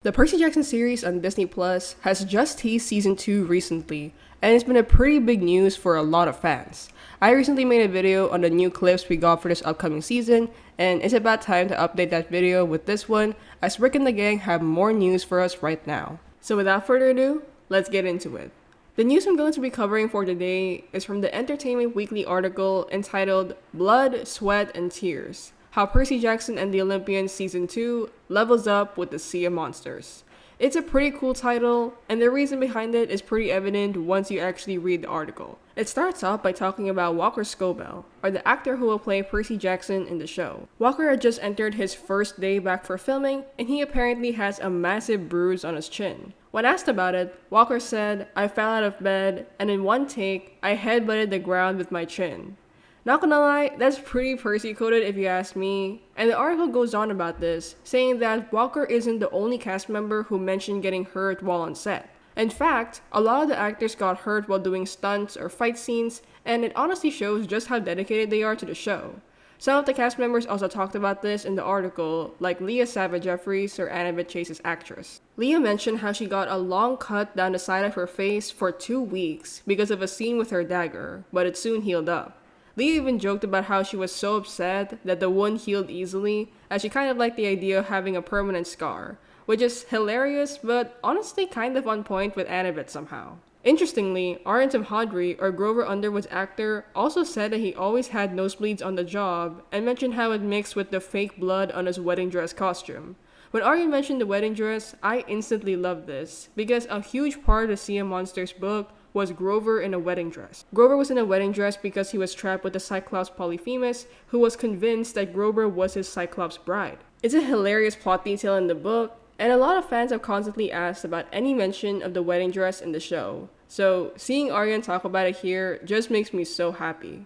The Percy Jackson series on Disney Plus has just teased season 2 recently, and it's been a pretty big news for a lot of fans. I recently made a video on the new clips we got for this upcoming season, and it's about time to update that video with this one, as Rick and the gang have more news for us right now. So without further ado, let's get into it. The news I'm going to be covering for today is from the Entertainment Weekly article entitled Blood, Sweat, and Tears: How Percy Jackson and the Olympians Season 2 levels up with the Sea of Monsters. It's a pretty cool title, and the reason behind it is pretty evident once you actually read the article. It starts off by talking about Walker Scobell, or the actor who will play Percy Jackson in the show. Walker had just entered his first day back for filming, and he apparently has a massive bruise on his chin. When asked about it, Walker said, "I fell out of bed, and in one take, I headbutted the ground with my chin." Not gonna lie, that's pretty Percy coded if you ask me, and the article goes on about this, saying that Walker isn't the only cast member who mentioned getting hurt while on set. In fact, a lot of the actors got hurt while doing stunts or fight scenes, and it honestly shows just how dedicated they are to the show. Some of the cast members also talked about this in the article, like Leah Savage Jeffries, or Annabeth Chase's actress. Leah mentioned how she got a long cut down the side of her face for 2 weeks because of a scene with her dagger, but it soon healed up. Leah even joked about how she was so upset that the wound healed easily, as she kind of liked the idea of having a permanent scar, which is hilarious but honestly kind of on point with Annabeth somehow. Interestingly, Aryan Simhadri, or Grover Underwood's actor, also said that he always had nosebleeds on the job and mentioned how it mixed with the fake blood on his wedding dress costume. When Aryan mentioned the wedding dress, I instantly loved this, because a huge part of the Sea of Monsters book was Grover in a wedding dress. Grover was in a wedding dress because he was trapped with the Cyclops Polyphemus, who was convinced that Grover was his Cyclops bride. It's a hilarious plot detail in the book, and a lot of fans have constantly asked about any mention of the wedding dress in the show, so seeing Aryan talk about it here just makes me so happy.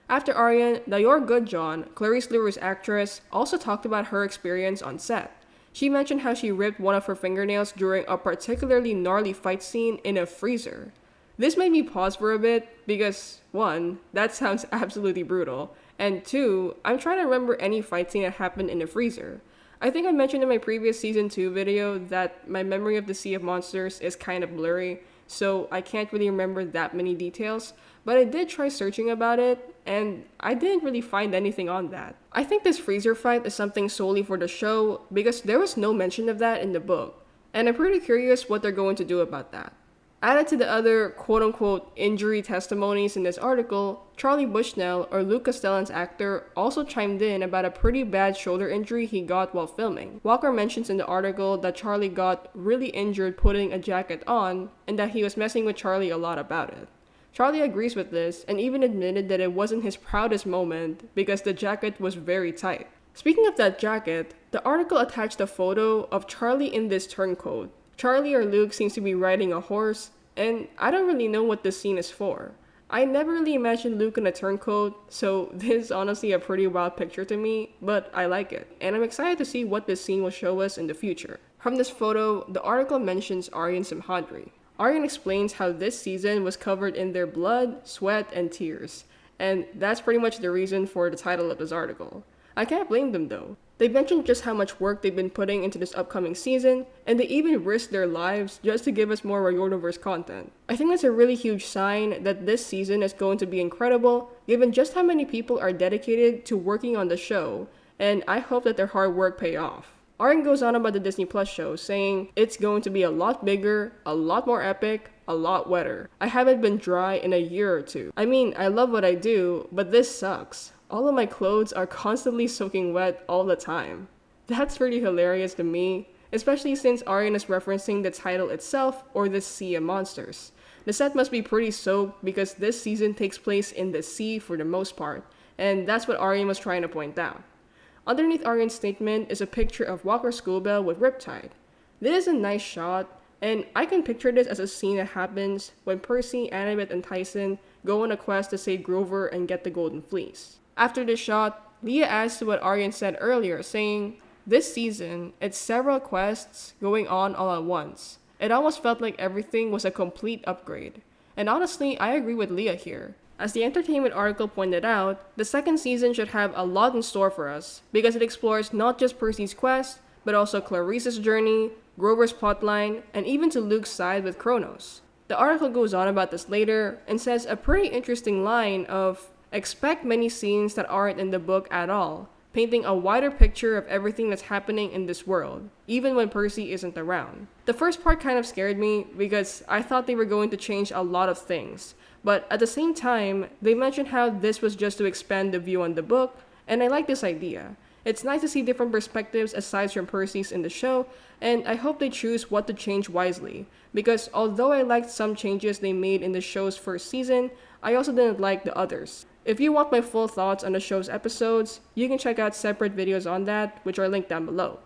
After Aryan, Dior Goodjohn, Clarice Liver's actress, also talked about her experience on set. She mentioned how she ripped one of her fingernails during a particularly gnarly fight scene in a freezer. This made me pause for a bit because, 1, that sounds absolutely brutal, and 2, I'm trying to remember any fight scene that happened in a freezer. I think I mentioned in my previous Season 2 video that my memory of the Sea of Monsters is kind of blurry, so I can't really remember that many details, but I did try searching about it, and I didn't really find anything on that. I think this freezer fight is something solely for the show because there was no mention of that in the book, and I'm pretty curious what they're going to do about that. Added to the other quote-unquote injury testimonies in this article, Charlie Bushnell, or Luke Castellan's actor, also chimed in about a pretty bad shoulder injury he got while filming. Walker mentions in the article that Charlie got really injured putting a jacket on, and that he was messing with Charlie a lot about it. Charlie agrees with this, and even admitted that it wasn't his proudest moment because the jacket was very tight. Speaking of that jacket, the article attached a photo of Charlie in this turncoat. Charlie or Luke seems to be riding a horse, and I don't really know what this scene is for. I never really imagined Luke in a turncoat, so this is honestly a pretty wild picture to me, but I like it, and I'm excited to see what this scene will show us in the future. From this photo, the article mentions Aryan Simhadri. Aryan explains how this season was covered in their blood, sweat, and tears, and that's pretty much the reason for the title of this article. I can't blame them though. They mentioned just how much work they've been putting into this upcoming season, and they even risked their lives just to give us more Riordanverse content. I think that's a really huge sign that this season is going to be incredible, given just how many people are dedicated to working on the show, and I hope that their hard work pay off. Aryan goes on about the Disney Plus show, saying it's going to be a lot bigger, a lot more epic, a lot wetter. I haven't been dry in a year or two. I mean, I love what I do, but this sucks. All of my clothes are constantly soaking wet all the time. That's pretty hilarious to me, especially since Aryan is referencing the title itself, or the Sea of Monsters. The set must be pretty soaked because this season takes place in the sea for the most part, and that's what Aryan was trying to point out. Underneath Aryan's statement is a picture of Walker Scobell with Riptide. This is a nice shot, and I can picture this as a scene that happens when Percy, Annabeth, and Tyson go on a quest to save Grover and get the Golden Fleece. After this shot, Leah adds to what Aryan said earlier, saying, "This season, it's several quests going on all at once. It almost felt like everything was a complete upgrade." And honestly, I agree with Leah here. As the entertainment article pointed out, the second season should have a lot in store for us, because it explores not just Percy's quest, but also Clarice's journey, Grover's plotline, and even to Luke's side with Kronos. The article goes on about this later and says a pretty interesting line of, expect many scenes that aren't in the book at all, painting a wider picture of everything that's happening in this world, even when Percy isn't around. The first part kind of scared me because I thought they were going to change a lot of things, but at the same time, they mentioned how this was just to expand the view on the book, and I like this idea. It's nice to see different perspectives aside from Percy's in the show, and I hope they choose what to change wisely, because although I liked some changes they made in the show's first season, I also didn't like the others. If you want my full thoughts on the show's episodes, you can check out separate videos on that, which are linked down below.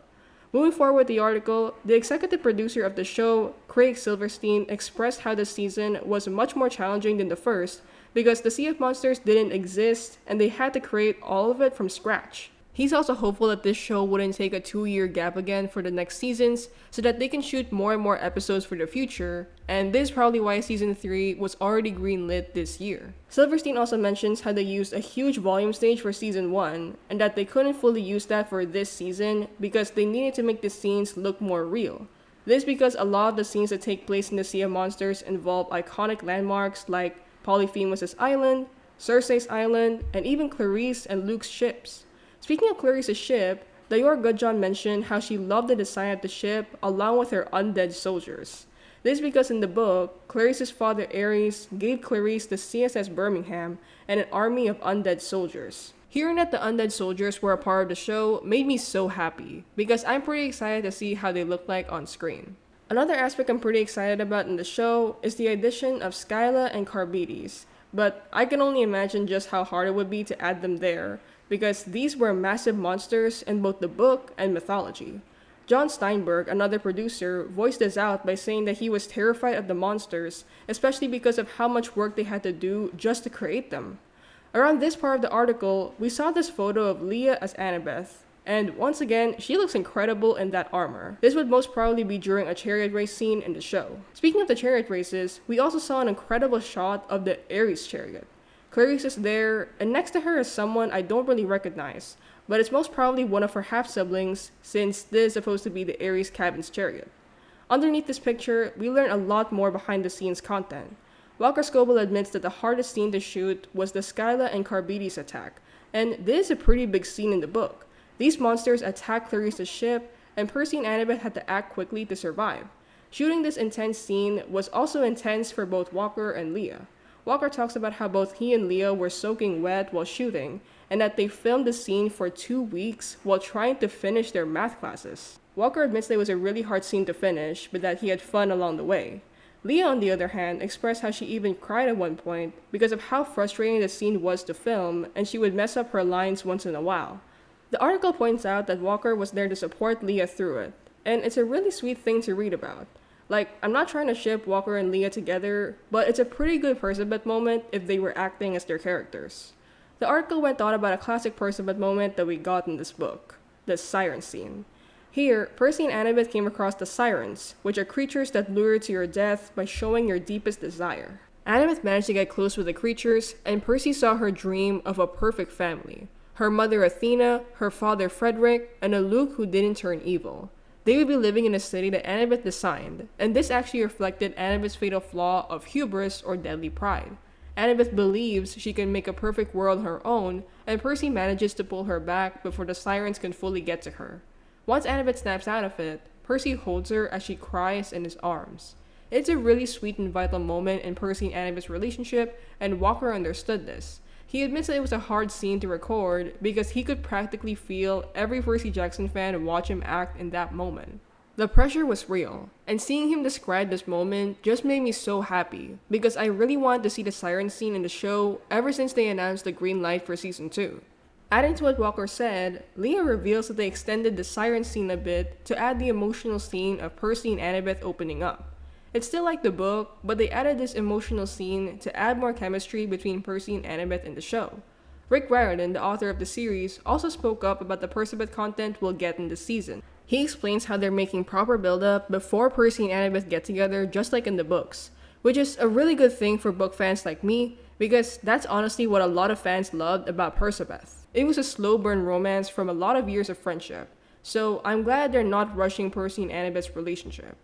Moving forward with the article, the executive producer of the show, Craig Silverstein, expressed how this season was much more challenging than the first because the Sea of Monsters didn't exist and they had to create all of it from scratch. He's also hopeful that this show wouldn't take a 2-year gap again for the next seasons so that they can shoot more and more episodes for the future, and this is probably why season 3 was already greenlit this year. Silverstein also mentions how they used a huge volume stage for season 1, and that they couldn't fully use that for this season because they needed to make the scenes look more real. This because a lot of the scenes that take place in the Sea of Monsters involve iconic landmarks like Polyphemus' island, Cersei's island, and even Clarice and Luke's ships. Speaking of Clarice's ship, Dior Goodjohn mentioned how she loved the design of the ship along with her undead soldiers. This is because in the book, Clarice's father Ares gave Clarice the CSS Birmingham and an army of undead soldiers. Hearing that the undead soldiers were a part of the show made me so happy, because I'm pretty excited to see how they look like on screen. Another aspect I'm pretty excited about in the show is the addition of Scylla and Carbides, but I can only imagine just how hard it would be to add them there, because these were massive monsters in both the book and mythology. John Steinberg, another producer, voiced this out by saying that he was terrified of the monsters, especially because of how much work they had to do just to create them. Around this part of the article, we saw this photo of Leah as Annabeth, and once again, she looks incredible in that armor. This would most probably be during a chariot race scene in the show. Speaking of the chariot races, we also saw an incredible shot of the Ares chariot. Clarice is there, and next to her is someone I don't really recognize, but it's most probably one of her half-siblings since this is supposed to be the Ares cabin's chariot. Underneath this picture, we learn a lot more behind-the-scenes content. Walker Scobell admits that the hardest scene to shoot was the Scylla and Carbides attack, and this is a pretty big scene in the book. These monsters attack Clarice's ship, and Percy and Annabeth had to act quickly to survive. Shooting this intense scene was also intense for both Walker and Leah. Walker talks about how both he and Leah were soaking wet while shooting, and that they filmed the scene for 2 weeks while trying to finish their math classes. Walker admits that it was a really hard scene to finish, but that he had fun along the way. Leah, on the other hand, expressed how she even cried at one point because of how frustrating the scene was to film, and she would mess up her lines once in a while. The article points out that Walker was there to support Leah through it, and it's a really sweet thing to read about. Like, I'm not trying to ship Walker and Leah together, but it's a pretty good Percabeth moment if they were acting as their characters. The article went on about a classic Percabeth moment that we got in this book, the siren scene. Here, Percy and Annabeth came across the sirens, which are creatures that lure you to your death by showing your deepest desire. Annabeth managed to get close with the creatures, and Percy saw her dream of a perfect family. Her mother Athena, her father Frederick, and a Luke who didn't turn evil. They would be living in a city that Annabeth designed, and this actually reflected Annabeth's fatal flaw of hubris or deadly pride. Annabeth believes she can make a perfect world her own, and Percy manages to pull her back before the sirens can fully get to her. Once Annabeth snaps out of it, Percy holds her as she cries in his arms. It's a really sweet and vital moment in Percy and Annabeth's relationship, and Walker understood this. He admits that it was a hard scene to record because he could practically feel every Percy Jackson fan watch him act in that moment. The pressure was real, and seeing him describe this moment just made me so happy because I really wanted to see the siren scene in the show ever since they announced the green light for season 2. Adding to what Walker said, Leah reveals that they extended the siren scene a bit to add the emotional scene of Percy and Annabeth opening up. It's still like the book, but they added this emotional scene to add more chemistry between Percy and Annabeth in the show. Rick Riordan, the author of the series, also spoke up about the Percabeth content we'll get in this season. He explains how they're making proper build-up before Percy and Annabeth get together just like in the books, which is a really good thing for book fans like me, because that's honestly what a lot of fans loved about Percabeth. It was a slow burn romance from a lot of years of friendship. So I'm glad they're not rushing Percy and Annabeth's relationship.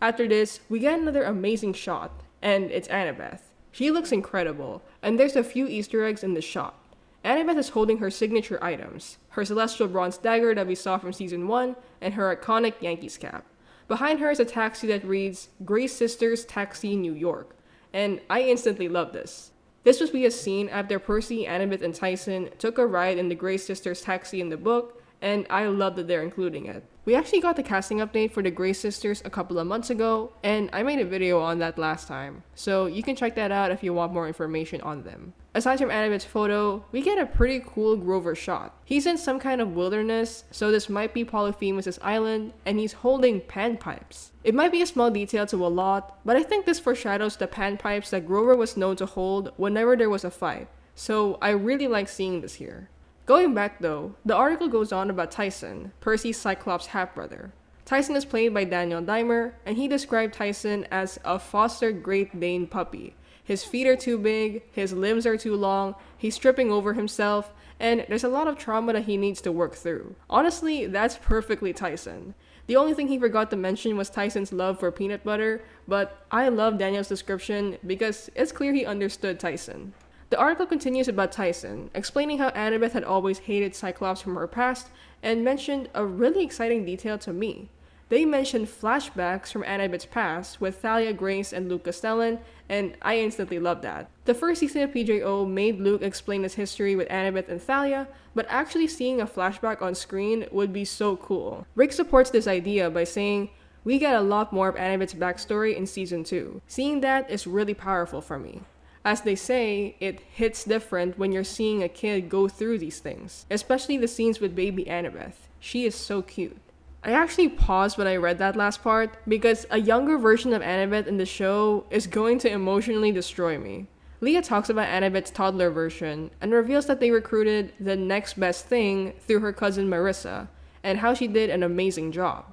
After this, we get another amazing shot, and it's Annabeth. She looks incredible, and there's a few Easter eggs in the shot. Annabeth is holding her signature items, her celestial bronze dagger that we saw from season 1, and her iconic Yankees cap. Behind her is a taxi that reads, Grey Sisters Taxi New York, and I instantly love this. This was via scene after Percy, Annabeth, and Tyson took a ride in the Grey Sisters taxi in the book, and I love that they're including it. We actually got the casting update for the Grey Sisters a couple of months ago, and I made a video on that last time, so you can check that out if you want more information on them. Aside from Annabeth's photo, we get a pretty cool Grover shot. He's in some kind of wilderness, so this might be Polyphemus' island, and he's holding panpipes. It might be a small detail to a lot, but I think this foreshadows the panpipes that Grover was known to hold whenever there was a fight, so I really like seeing this here. Going back though, the article goes on about Tyson, Percy's Cyclops half-brother. Tyson is played by Daniel Dimer, and he described Tyson as a fostered Great Dane puppy. His feet are too big, his limbs are too long, he's tripping over himself, and there's a lot of trauma that he needs to work through. Honestly, that's perfectly Tyson. The only thing he forgot to mention was Tyson's love for peanut butter, but I love Daniel's description because it's clear he understood Tyson. The article continues about Tyson, explaining how Annabeth had always hated Cyclops from her past, and mentioned a really exciting detail to me. They mentioned flashbacks from Annabeth's past with Thalia Grace and Luke Castellan, and I instantly loved that. The first season of PJO made Luke explain his history with Annabeth and Thalia, but actually seeing a flashback on screen would be so cool. Rick supports this idea by saying, we get a lot more of Annabeth's backstory in season 2. Seeing that is really powerful for me. As they say, it hits different when you're seeing a kid go through these things, especially the scenes with baby Annabeth. She is so cute. I actually paused when I read that last part because a younger version of Annabeth in the show is going to emotionally destroy me. Leah talks about Annabeth's toddler version and reveals that they recruited the next best thing through her cousin Marissa, and how she did an amazing job.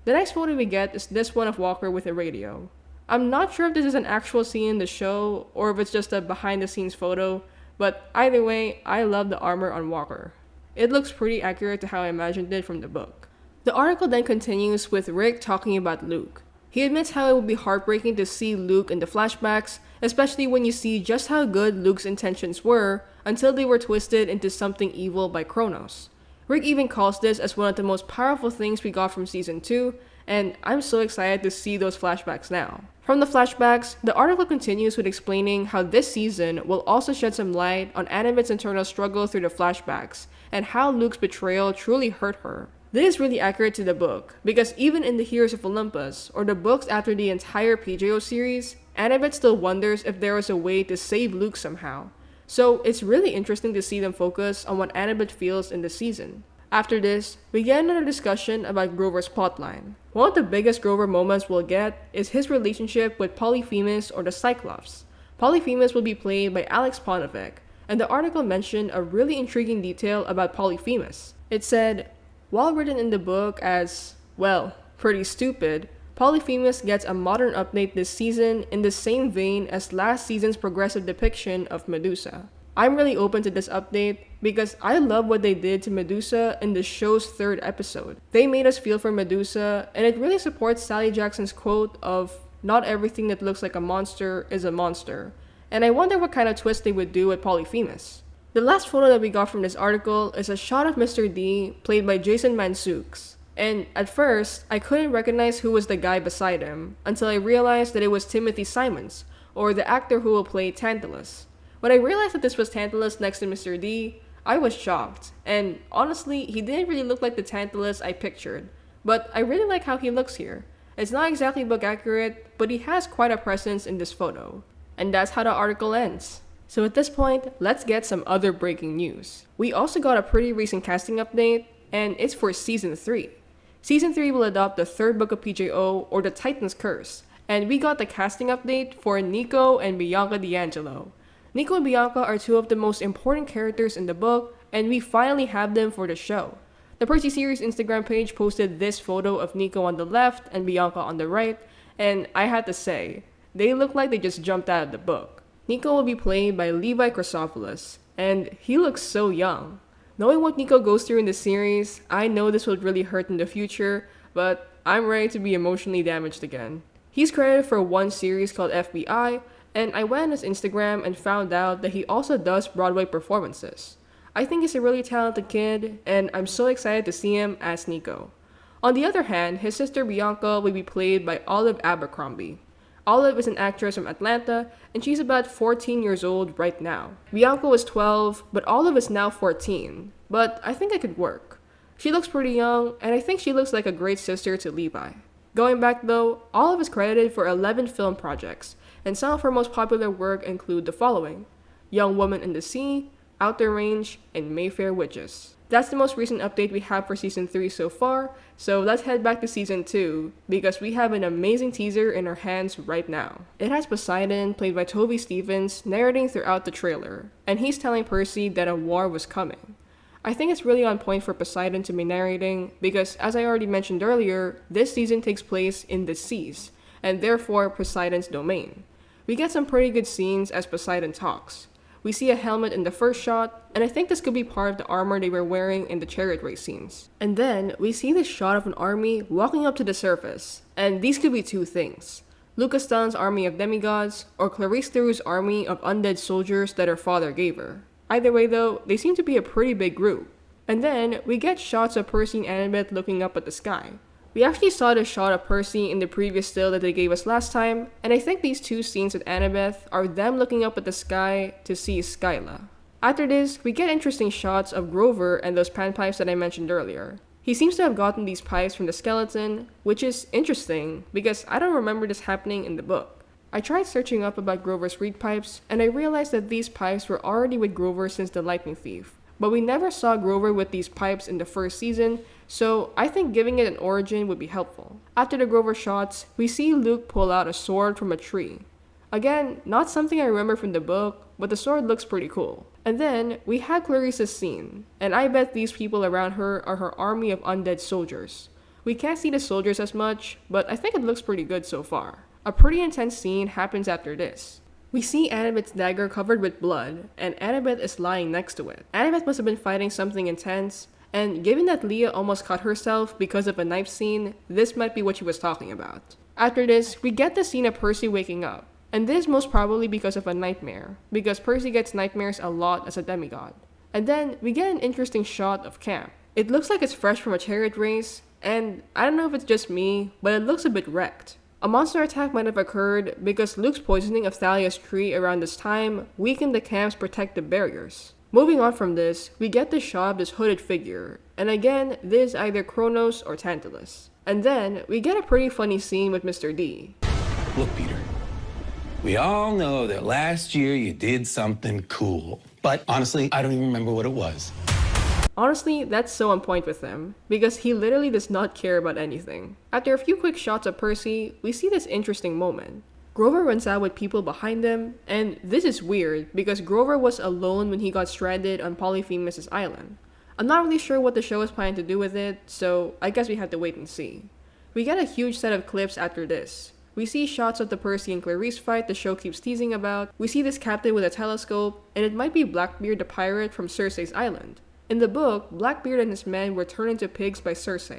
The next photo we get is this one of Walker with a radio. I'm not sure if this is an actual scene in the show or if it's just a behind the scenes photo, but either way, I love the armor on Walker. It looks pretty accurate to how I imagined it from the book. The article then continues with Rick talking about Luke. He admits how it would be heartbreaking to see Luke in the flashbacks, especially when you see just how good Luke's intentions were until they were twisted into something evil by Kronos. Rick even calls this as one of the most powerful things we got from season 2, and I'm so excited to see those flashbacks now. From the flashbacks, the article continues with explaining how this season will also shed some light on Annabeth's internal struggle through the flashbacks, and how Luke's betrayal truly hurt her. This is really accurate to the book, because even in the Heroes of Olympus, or the books after the entire PJO series, Annabeth still wonders if there was a way to save Luke somehow. So it's really interesting to see them focus on what Annabeth feels in this season. After this, we get another discussion about Grover's plotline. One of the biggest Grover moments we'll get is his relationship with Polyphemus or the Cyclops. Polyphemus will be played by Alex Ponovec, and the article mentioned a really intriguing detail about Polyphemus. It said, while written in the book as, well, pretty stupid, Polyphemus gets a modern update this season in the same vein as last season's progressive depiction of Medusa. I'm really open to this update because I love what they did to Medusa in the show's 3rd episode. They made us feel for Medusa, and it really supports Sally Jackson's quote of, not everything that looks like a monster is a monster. And I wonder what kind of twist they would do with Polyphemus. The last photo that we got from this article is a shot of Mr. D, played by Jason Mantzoukas. And at first, I couldn't recognize who was the guy beside him, until I realized that it was Timothy Simons, or the actor who will play Tantalus. When I realized that this was Tantalus next to Mr. D, I was shocked, and honestly, he didn't really look like the Tantalus I pictured. But I really like how he looks here. It's not exactly book accurate, but he has quite a presence in this photo. And that's how the article ends. So at this point, let's get some other breaking news. We also got a pretty recent casting update, and it's for Season 3. Season 3 will adopt the 3rd book of PJO, or the Titan's Curse, and we got the casting update for Nico and Bianca D'Angelo. Nico and Bianca are 2 of the most important characters in the book, and we finally have them for the show. The Percy series Instagram page posted this photo of Nico on the left and Bianca on the right, and I had to say, they look like they just jumped out of the book. Nico will be played by Levi Chrysopoulos, and he looks so young. Knowing what Nico goes through in the series, I know this will really hurt in the future, but I'm ready to be emotionally damaged again. He's credited for one series called FBI, and I went on his Instagram and found out that he also does Broadway performances. I think he's a really talented kid, and I'm so excited to see him as Nico. On the other hand, his sister Bianca will be played by Olive Abercrombie. Olive is an actress from Atlanta, and she's about 14 years old right now. Bianca was 12, but Olive is now 14. But I think it could work. She looks pretty young, and I think she looks like a great sister to Levi. Going back though, Olive is credited for 11 film projects, and some of her most popular work include the following: Young Woman in the Sea, Outer Range, and Mayfair Witches. That's the most recent update we have for Season 3 so far, so let's head back to Season 2, because we have an amazing teaser in our hands right now. It has Poseidon, played by Toby Stephens, narrating throughout the trailer, and he's telling Percy that a war was coming. I think it's really on point for Poseidon to be narrating, because as I already mentioned earlier, this season takes place in the seas, and therefore Poseidon's domain. We get some pretty good scenes as Poseidon talks. We see a helmet in the first shot, and I think this could be part of the armor they were wearing in the chariot race scenes. And then, we see this shot of an army walking up to the surface, and these could be two things: Lucas Dunn's army of demigods, or Clarice Theroux's army of undead soldiers that her father gave her. Either way though, they seem to be a pretty big group. And then, we get shots of Percy and Annabeth looking up at the sky. We actually saw the shot of Percy in the previous still that they gave us last time, and I think these two scenes with Annabeth are them looking up at the sky to see Skyla. After this, we get interesting shots of Grover and those panpipes that I mentioned earlier. He seems to have gotten these pipes from the skeleton, which is interesting because I don't remember this happening in the book. I tried searching up about Grover's reed pipes, and I realized that these pipes were already with Grover since the Lightning Thief. But we never saw Grover with these pipes in the first season, so I think giving it an origin would be helpful. After the Grover shots, we see Luke pull out a sword from a tree. Again, not something I remember from the book, but the sword looks pretty cool. And then, we have Clarice's scene, and I bet these people around her are her army of undead soldiers. We can't see the soldiers as much, but I think it looks pretty good so far. A pretty intense scene happens after this. We see Annabeth's dagger covered with blood, and Annabeth is lying next to it. Annabeth must have been fighting something intense, and given that Leah almost cut herself because of a knife scene, this might be what she was talking about. After this, we get the scene of Percy waking up, and this most probably because of a nightmare, because Percy gets nightmares a lot as a demigod. And then, we get an interesting shot of camp. It looks like it's fresh from a chariot race, and I don't know if it's just me, but it looks a bit wrecked. A monster attack might have occurred because Luke's poisoning of Thalia's tree around this time weakened the camp's protective barriers. Moving on from this, we get the shot of this hooded figure, and again, this is either Kronos or Tantalus. And then, we get a pretty funny scene with Mr. D. Look, Peter, we all know that last year you did something cool, but honestly, I don't even remember what it was. Honestly, that's so on point with him, because he literally does not care about anything. After a few quick shots of Percy, we see this interesting moment. Grover runs out with people behind him, and this is weird because Grover was alone when he got stranded on Polyphemus' island. I'm not really sure what the show is planning to do with it, so I guess we have to wait and see. We get a huge set of clips after this. We see shots of the Percy and Clarice fight the show keeps teasing about. We see this captain with a telescope, and it might be Blackbeard the pirate from Circe's island. In the book, Blackbeard and his men were turned into pigs by Circe,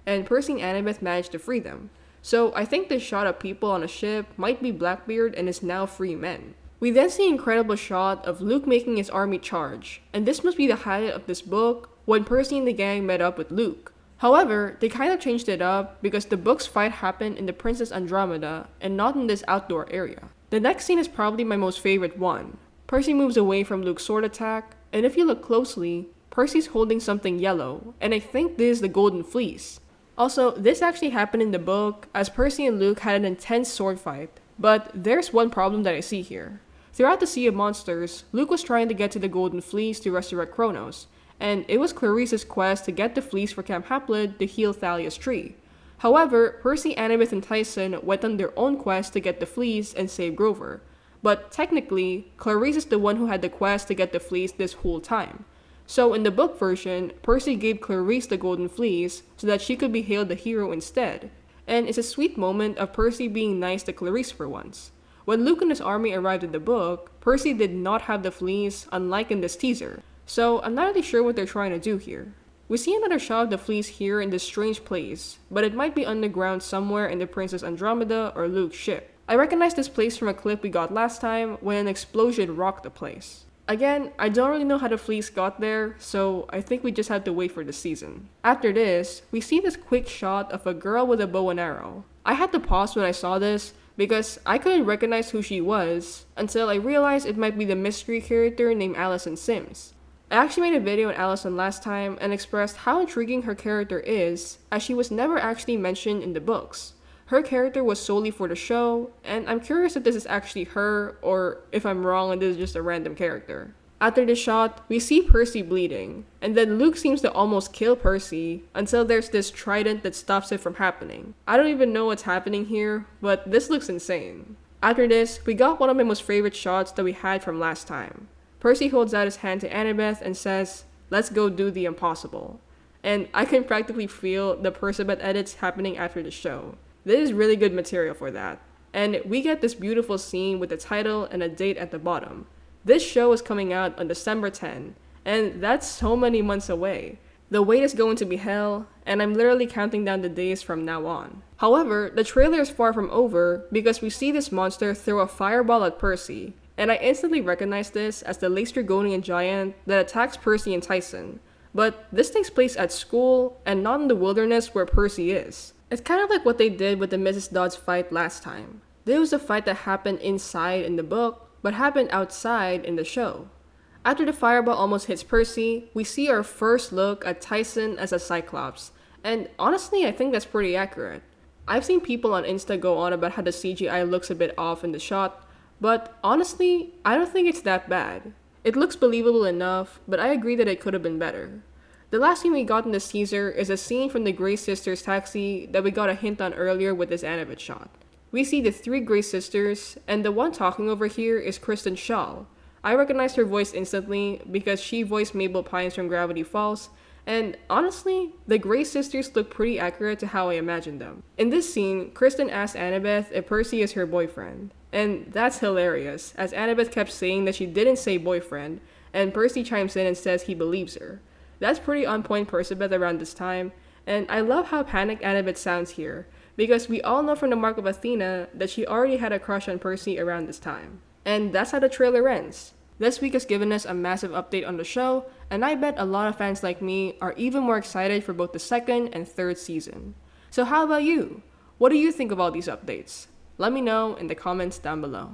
and Percy and Annabeth managed to free them. So I think this shot of people on a ship might be Blackbeard and his now free men. We then see an incredible shot of Luke making his army charge, and this must be the highlight of this book when Percy and the gang met up with Luke. However, they kind of changed it up because the book's fight happened in the Princess Andromeda and not in this outdoor area. The next scene is probably my most favorite one. Percy moves away from Luke's sword attack, and if you look closely, Percy's holding something yellow, and I think this is the Golden Fleece. Also, this actually happened in the book as Percy and Luke had an intense sword fight, but there's one problem that I see here. Throughout the Sea of Monsters, Luke was trying to get to the Golden Fleece to resurrect Kronos, and it was Clarice's quest to get the fleece for Camp Haplid to heal Thalia's tree. However, Percy, Annabeth, and Tyson went on their own quest to get the fleece and save Grover. But technically, Clarice is the one who had the quest to get the fleece this whole time. So in the book version, Percy gave Clarice the Golden Fleece so that she could be hailed the hero instead. And it's a sweet moment of Percy being nice to Clarice for once. When Luke and his army arrived in the book, Percy did not have the fleece, unlike in this teaser. So I'm not really sure what they're trying to do here. We see another shot of the fleece here in this strange place, but it might be underground somewhere in the Princess Andromeda or Luke's ship. I recognize this place from a clip we got last time when an explosion rocked the place. Again, I don't really know how the fleece got there, so I think we just have to wait for the season. After this, we see this quick shot of a girl with a bow and arrow. I had to pause when I saw this because I couldn't recognize who she was until I realized it might be the mystery character named Allison Sims. I actually made a video on Allison last time and expressed how intriguing her character is, as she was never actually mentioned in the books. Her character was solely for the show, and I'm curious if this is actually her or if I'm wrong and this is just a random character. After this shot, we see Percy bleeding, and then Luke seems to almost kill Percy until there's this trident that stops it from happening. I don't even know what's happening here, but this looks insane. After this, we got one of my most favorite shots that we had from last time. Percy holds out his hand to Annabeth and says, "Let's go do the impossible." And I can practically feel the Percabeth edits happening after the show. This is really good material for that. And we get this beautiful scene with the title and a date at the bottom. This show is coming out on December 10, and that's so many months away. The wait is going to be hell, and I'm literally counting down the days from now on. However, the trailer is far from over because we see this monster throw a fireball at Percy, and I instantly recognize this as the Laestrygonian giant that attacks Percy and Tyson. But this takes place at school and not in the wilderness where Percy is. It's kind of like what they did with the Mrs. Dodds fight last time. There was a fight that happened inside in the book, but happened outside in the show. After the fireball almost hits Percy, we see our first look at Tyson as a Cyclops, and honestly I think that's pretty accurate. I've seen people on Insta go on about how the CGI looks a bit off in the shot, but honestly, I don't think it's that bad. It looks believable enough, but I agree that it could have been better. The last scene we got in this teaser is a scene from the Grey Sisters taxi that we got a hint on earlier with this Annabeth shot. We see the three Grey Sisters, and the one talking over here is Kristen Schaal. I recognized her voice instantly because she voiced Mabel Pines from Gravity Falls, and honestly, the Grey Sisters look pretty accurate to how I imagined them. In this scene, Kristen asks Annabeth if Percy is her boyfriend, and that's hilarious, as Annabeth kept saying that she didn't say boyfriend, and Percy chimes in and says he believes her. That's pretty on point Percabeth around this time, and I love how panicked Annabeth sounds here, because we all know from the Mark of Athena that she already had a crush on Percy around this time. And that's how the trailer ends. This week has given us a massive update on the show, and I bet a lot of fans like me are even more excited for both the second and third season. So how about you? What do you think of all these updates? Let me know in the comments down below.